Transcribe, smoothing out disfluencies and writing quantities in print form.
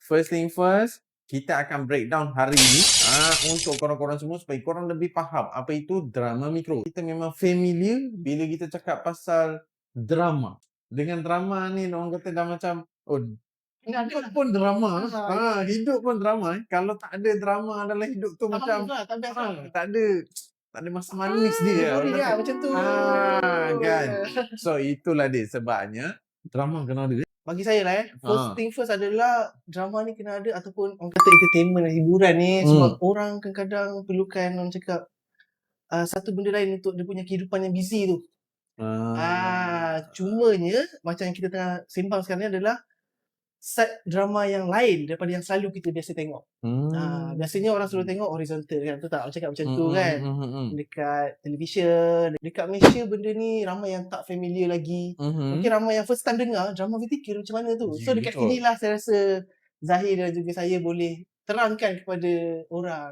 first thing first, kita akan breakdown hari ini untuk korang-korang semua supaya korang lebih faham apa itu drama mikro. Kita memang familiar bila kita cakap pasal drama. Dengan drama ni orang kata dah macam hidup pun drama. Hidup pun drama. Kalau tak ada drama dalam hidup tu macam tak ada masa manis dia. Macam tu. Kan. So itulah dia sebabnya drama kena ada. Bagi saya lah first thing first adalah drama ni kena ada, ataupun orang kata entertainment dan hiburan ni. Sebab orang kadang-kadang perlukan, orang cakap satu benda lain untuk dia punya kehidupan yang busy tu. Cumanya macam yang kita tengah sembang sekarang ni adalah set drama yang lain daripada yang selalu kita biasa tengok. Biasanya orang selalu tengok horizontal kan, tu tak? Orang cakap macam tu kan. Dekat televisyen, dekat Malaysia benda ni ramai yang tak familiar lagi. Mungkin ramai yang first time dengar drama vertical macam mana tu. So dekat sinilah saya rasa Zahir dan juga saya boleh terangkan kepada orang